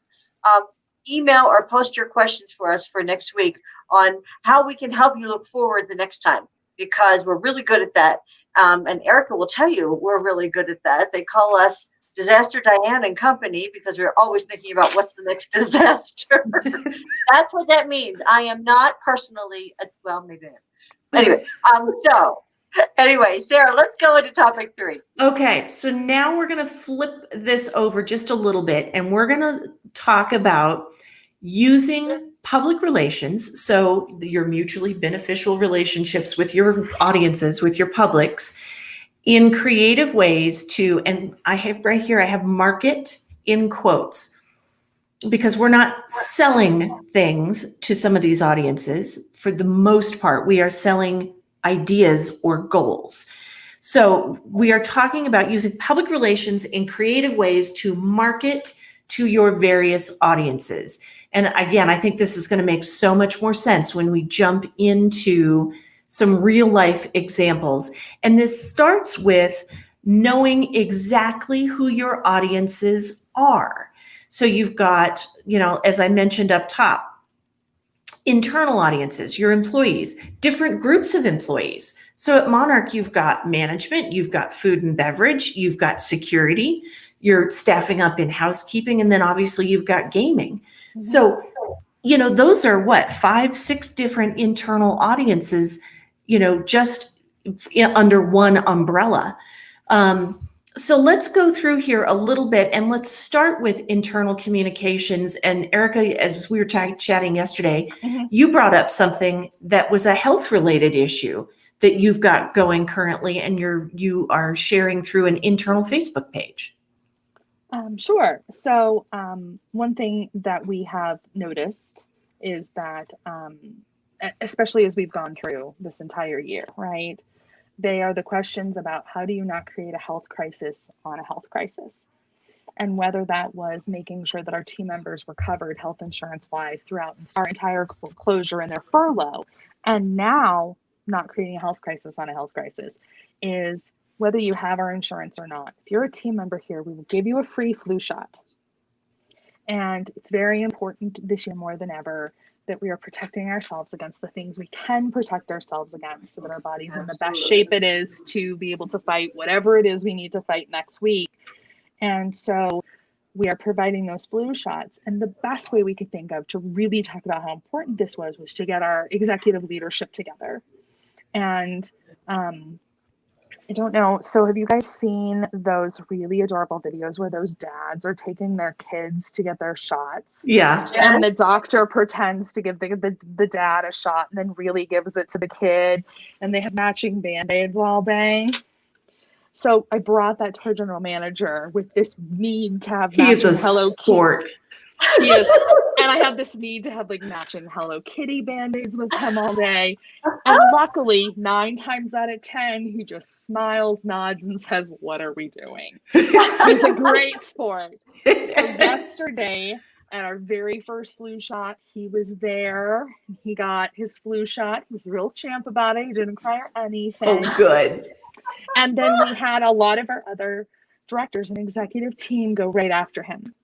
Email or post your questions for us for next week on how we can help you look forward the next time, because we're really good at that. And Erica will tell you we're really good at that. They call us Disaster Diane and Company because we're always thinking about what's the next disaster. That's what that means. I am not personally, well, maybe I am. Anyway, Sarah, let's go into topic 3. Okay, so now we're going to flip this over just a little bit, and we're going to talk about using public relations, so your mutually beneficial relationships with your audiences, with your publics, in creative ways to, and I have right here, I have market in quotes, because we're not selling things to some of these audiences. For the most part, we are selling ideas or goals. So we are talking about using public relations in creative ways to market to your various audiences. And again, I think this is going to make so much more sense when we jump into some real life examples. And this starts with knowing exactly who your audiences are. So you've got, as I mentioned up top, internal audiences, your employees, different groups of employees. So at Monarch, you've got management, you've got food and beverage, you've got security, you're staffing up in housekeeping, and then obviously you've got gaming. Mm-hmm. So, those are 5, 6 different internal audiences, just under one umbrella. So let's go through here a little bit, and let's start with internal communications. And Erica, as we were chatting yesterday, mm-hmm. you brought up something that was a health-related issue that you've got going currently, and you are sharing through an internal Facebook page. Sure. So one thing that we have noticed is that, especially as we've gone through this entire year, right? They are the questions about how do you not create a health crisis on a health crisis? And whether that was making sure that our team members were covered health insurance wise throughout our entire closure and their furlough, and now not creating a health crisis on a health crisis, is whether you have our insurance or not. If you're a team member here, we will give you a free flu shot. And it's very important this year more than ever that we are protecting ourselves against the things we can protect ourselves against, so that our body's in the best shape it is to be able to fight whatever it is we need to fight next week. And so we are providing those flu shots. And the best way we could think of to really talk about how important this was to get our executive leadership together. And I don't know. So have you guys seen those really adorable videos where those dads are taking their kids to get their shots? Yeah. And the doctor pretends to give the dad a shot and then really gives it to the kid. And they have matching Band-Aids all day. So I brought that to our general manager with this need to have He is matching a Hello sport. Kitty. He is. And I have this need to have like matching Hello Kitty Band-Aids with him all day. And luckily, 9 times out of 10, he just smiles, nods, and says, "What are we doing?" He's a great sport. So yesterday, at our very first flu shot, he was there. He got his flu shot. He was a real champ about it. He didn't cry or anything. Oh, good. And then we had a lot of our other directors and executive team go right after him.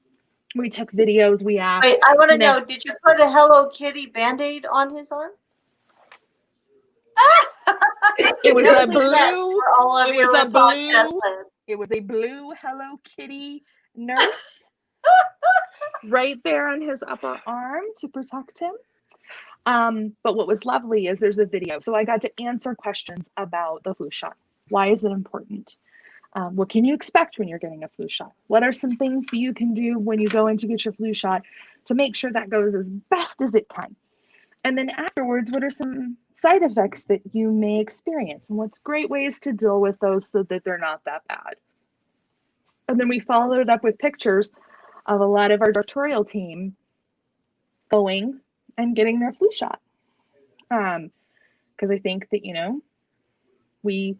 We took videos. We asked. Wait, I want to know, did you put a Hello Kitty Band-Aid on his arm? It was a blue. For all of It you was a in podcast blue. land. It was a blue Hello Kitty nurse right there on his upper arm to protect him. But what was lovely is there's a video. So I got to answer questions about the flu shot. Why is it important? What can you expect when you're getting a flu shot? What are some things that you can do when you go in to get your flu shot to make sure that goes as best as it can? And then afterwards, what are some side effects that you may experience? And what's great ways to deal with those so that they're not that bad? And then we followed it up with pictures of a lot of our directorial team going and getting their flu shot. Because I think that, we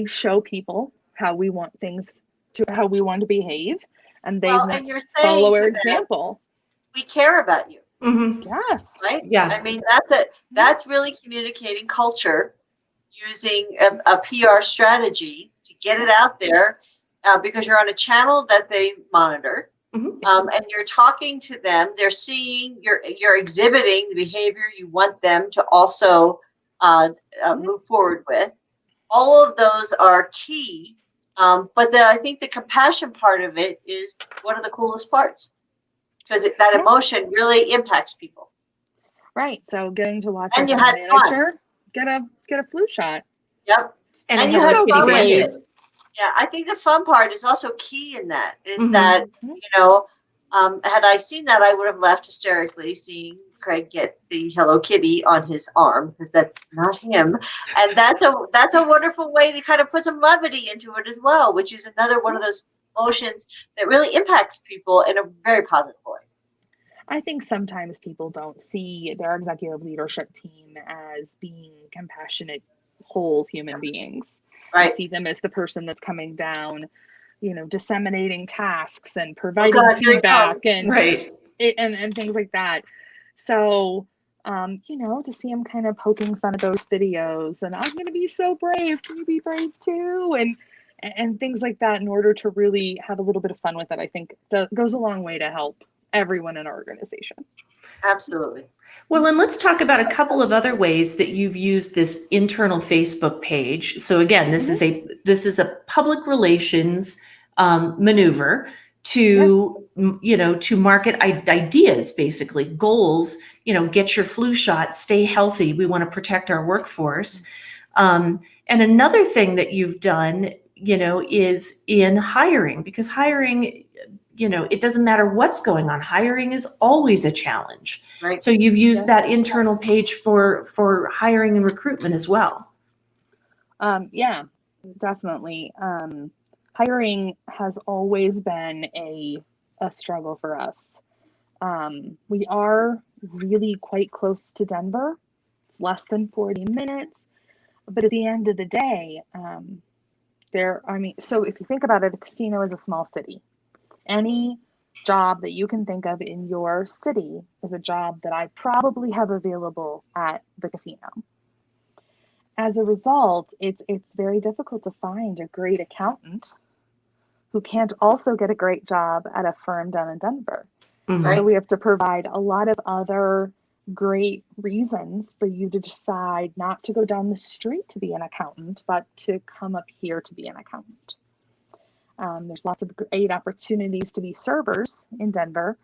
show people how we want to behave, and they And you're follow our saying example. We care about you. Mm-hmm. Yes. Right? Yeah. I mean, that's really communicating culture using a PR strategy to get it out there because you're on a channel that they monitor. Mhm. And you're talking to them. They're seeing you're exhibiting the behavior you want them to also move forward with. All of those are key. But I think the compassion part of it is one of the coolest parts because that emotion really impacts people. Right. So getting to watch And our you had manager get a flu shot. Yep. And you a had Hello fun Kitty with Band-Aid. it. Yeah, I think the fun part is also key in that is Mhm. that, had I seen that, I would have laughed hysterically seeing Craig get the Hello Kitty on his arm because that's not him. And that's a wonderful way to kind of put some levity into it as well, which is another one of those emotions that really impacts people in a very positive way. I think sometimes people don't see their executive leadership team as being compassionate, whole human beings. Right. I see them as the person that's coming down, disseminating tasks and providing feedback and Right. and things like that. So, to see them kind of poking fun at those videos and I'm going to be so brave. Can you be brave too? And things like that in order to really have a little bit of fun with it, I think goes a long way to help everyone in our organization. Absolutely. Well, and let's talk about a couple of other ways that you've used this internal Facebook page. So again, this is a public relations maneuver to to market ideas, basically goals. Get your flu shot, stay healthy. We want to protect our workforce. And another thing that you've done, is in hiring, because hiring, it doesn't matter what's going on. Hiring is always a challenge. Right. So you've used that internal page for hiring and recruitment as well. Yeah, definitely. Hiring has always been a struggle for us. We are really quite close to Denver. It's less than 40 minutes. But at the end of the day, so if you think about it, a casino is a small city. Any job that you can think of in your city is a job that I probably have available at the casino. As a result, it's very difficult to find a great accountant who can't also get a great job at a firm down in Denver. Mhm. So we have to provide a lot of other great reasons for you to decide not to go down the street to be an accountant, but to come up here to be an accountant. There's lots of great opportunities to be servers in Denver.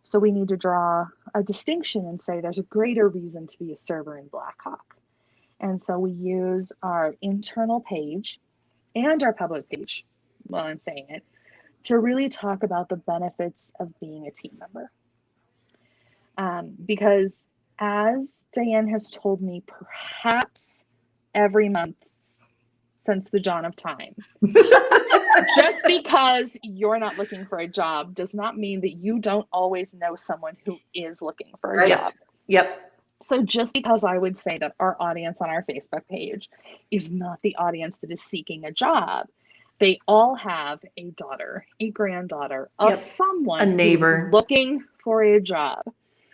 So we need to draw a distinction and say there's a greater reason to be a server in Blackhawk. And so we use our internal page and our public page, while I'm saying it, to really talk about the benefits of being a team member. Because as Diane has told me, perhaps every month since the dawn of time, just because you're not looking for a job does not mean that you don't always know someone who is looking for a job. Yep. So just because I would say that our audience on our Facebook page is not the audience that is seeking a job, they all have a daughter, a granddaughter, someone, a neighbor who's looking for a job.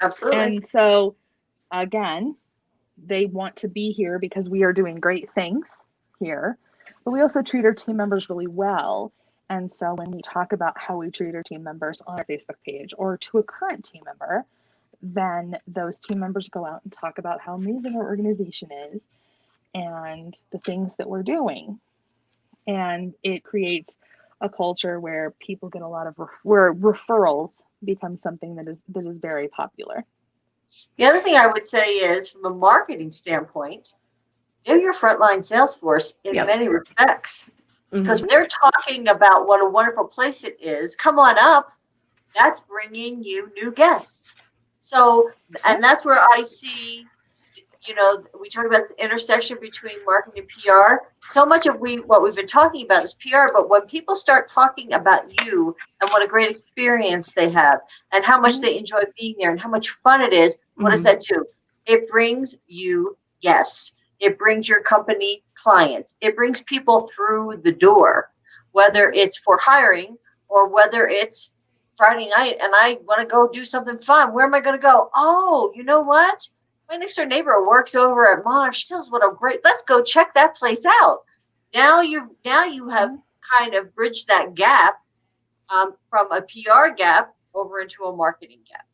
Absolutely. And so, again, they want to be here because we are doing great things here, but we also treat our team members really well. And so when we talk about how we treat our team members on our Facebook page or to a current team member, then those team members go out and talk about how amazing our organization is and the things that we're doing. And it creates a culture where people get a lot of where referrals become something that is very popular. The other thing I would say is, from a marketing standpoint, they're your frontline sales force in many respects. Because when they're talking about what a wonderful place it is, come on up, that's bringing you new guests. So, and that's where I see, we talk about the intersection between marketing and PR. So much of what we've been talking about is PR, but when people start talking about you and what a great experience they have and how much they enjoy being there and how much fun it is, what does that do? It brings you guests. It brings your company clients. It brings people through the door, whether it's for hiring or whether it's Friday night and I want to go do something fun. Where am I going to go? Oh, you know what? My next door neighbor works over at Monarch. She tells us what a great, let's go check that place out. Now you have kind of bridged that gap from a PR gap over into a marketing gap.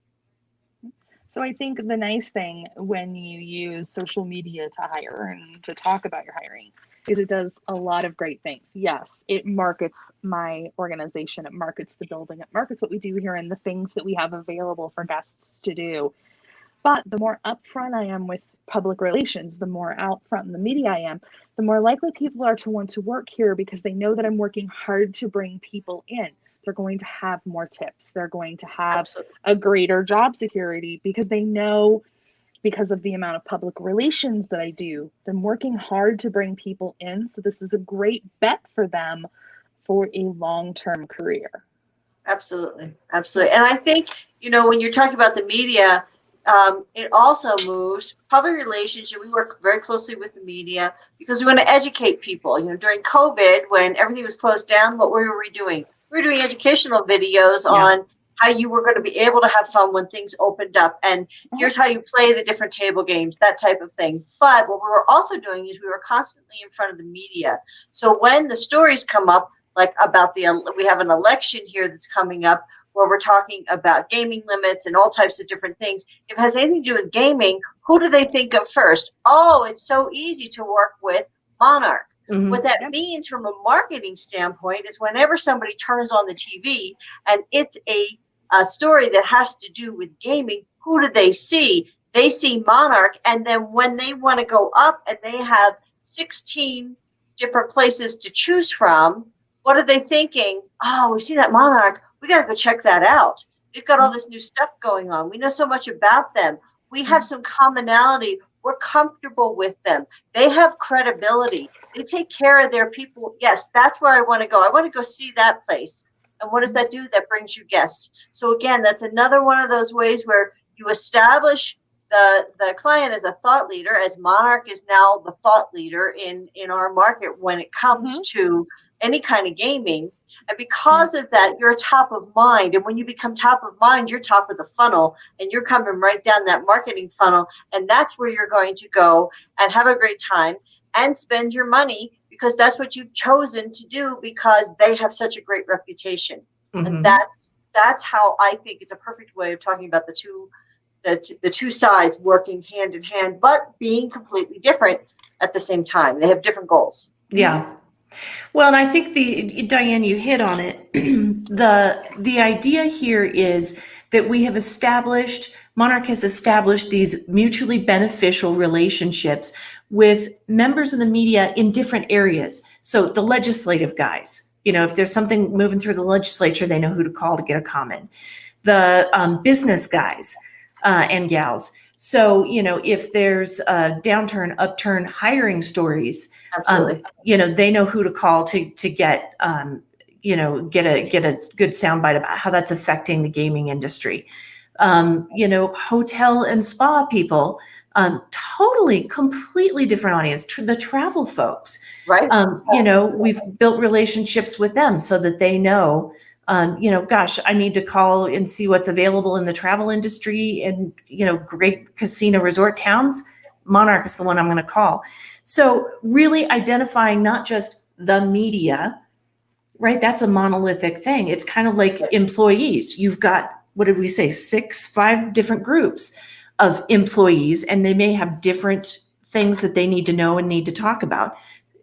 So I think the nice thing when you use social media to hire and to talk about your hiring is it does a lot of great things. Yes, it markets my organization, it markets the building, it markets what we do here and the things that we have available for guests to do. But the more upfront I am with public relations, the more out front in the media I am, the more likely people are to want to work here because they know that I'm working hard to bring people in. They're going to have more tips. They're going to have a greater job security because they know, because of the amount of public relations that I do, I'm working hard to bring people in. So this is a great bet for them for a long-term career. Absolutely. Absolutely. And I think, when you're talking about the media, it also moves public relations. We work very closely with the media because we want to educate people. During COVID, when everything was closed down, what were we doing? We were doing educational videos on how you were going to be able to have fun when things opened up. And here's how you play the different table games, that type of thing. But what we were also doing is we were constantly in front of the media. So when the stories come up, like about we have an election here that's coming up where we're talking about gaming limits and all types of different things. If it has anything to do with gaming, who do they think of first? Oh, it's so easy to work with Monarch. What that means from a marketing standpoint is whenever somebody turns on the TV and it's a story that has to do with gaming, who do they see? They see Monarch. And then when they want to go up and they have 16 different places to choose from, what are they thinking? Oh, we see that Monarch. We got to go check that out. They've got all this new stuff going on. We know so much about them. We have some commonality. We're comfortable with them. They have credibility. They take care of their people. Yes, that's where I want to go. I want to go see that place. And what does that do? That brings you guests. So again, that's another one of those ways where you establish the client as a thought leader, as Monarch is now the thought leader in our market when it comes to any kind of gaming. And because of that, you're top of mind. And when you become top of mind, you're top of the funnel and you're coming right down that marketing funnel. And that's where you're going to go and have a great time and spend your money because that's what you've chosen to do because they have such a great reputation. And that's how I think it's a perfect way of talking about the two sides working hand in hand, but being completely different at the same time. They have different goals. Yeah. Well, and I think Diane, you hit on it. The idea here is that Monarch has established these mutually beneficial relationships with members of the media in different areas. So the legislative guys, if there's something moving through the legislature, they know who to call to get a comment. The business guys and gals. So, if there's a downturn, upturn hiring stories, Absolutely. they know who to call to get, get a good soundbite about how that's affecting the gaming industry. Hotel and spa people, totally, completely different audience. The travel folks, Right. We've built relationships with them so that they know, gosh, I need to call and see what's available in the travel industry and, great casino resort towns. Monarch is the one I'm going to call. So really identifying not just the media, right? That's a monolithic thing. It's kind of like employees. You've got, what did we say, 5 different groups of employees, and they may have different things that they need to know and need to talk about.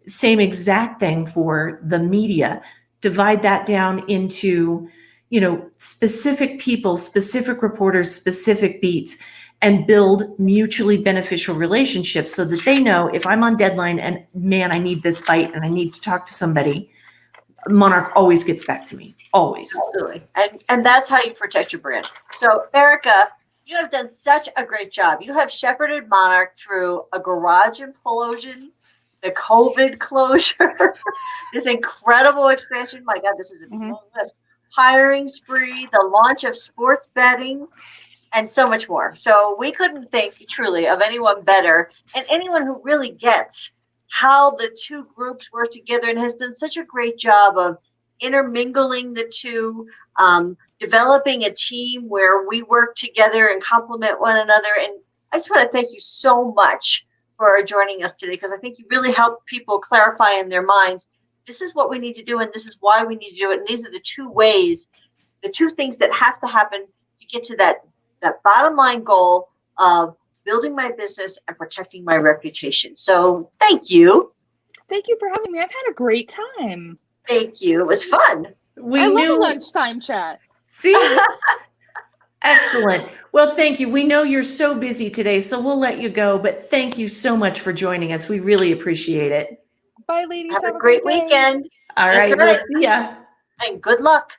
Same exact thing for the media. Divide that down into, specific people, specific reporters, specific beats, and build mutually beneficial relationships so that they know if I'm on deadline and man, I need this bite and I need to talk to somebody, Monarch always gets back to me, always. Absolutely. And that's how you protect your brand. So Erica, you have done such a great job. You have shepherded Monarch through a garage implosion, the COVID closure, this incredible expansion. My God, this is a long list. Hiring spree, the launch of sports betting, and so much more. So we couldn't think truly of anyone better, and anyone who really gets how the two groups work together and has done such a great job of intermingling the two, developing a team where we work together and complement one another. And I just want to thank you so much for joining us today, because I think you really helped people clarify in their minds, this is what we need to do and this is why we need to do it. And these are the two ways, the two things that have to happen to get to that bottom line goal of building my business and protecting my reputation. So thank you. Thank you for having me. I've had a great time. Thank you. It was fun. I love a lunchtime chat. See? Excellent. Well, thank you. We know you're so busy today, so we'll let you go, but thank you so much for joining us. We really appreciate it. Bye, ladies. Have a great weekend. All right. We'll see ya. And good luck.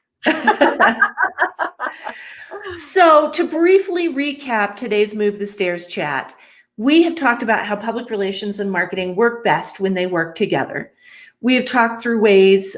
So to briefly recap today's Move the Stairs chat, we have talked about how public relations and marketing work best when they work together. We have talked through ways,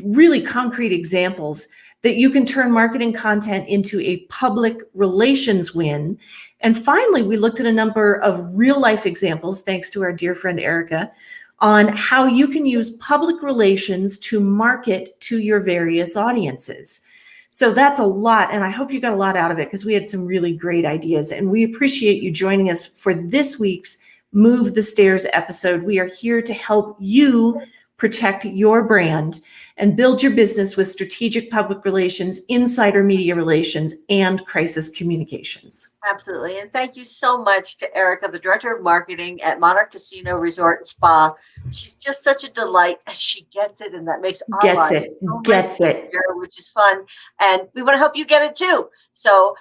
really concrete examples that you can turn marketing content into a public relations win. And finally, we looked at a number of real life examples, thanks to our dear friend Erica, on how you can use public relations to market to your various audiences. So that's a lot, and I hope you got a lot out of it because we had some really great ideas, and we appreciate you joining us for this week's Move the Stairs episode. We are here to help you protect your brand and build your business with strategic public relations, insider media relations, and crisis communications. Absolutely. And thank you so much to Erica, the Director of Marketing at Monarch Casino Resort and Spa. She's just such a delight, and she gets it, and that makes our lives gets it, which is fun. And we want to help you get it too. So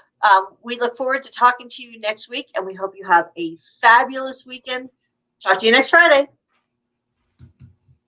we look forward to talking to you next week, and we hope you have a fabulous weekend. Talk to you next Friday.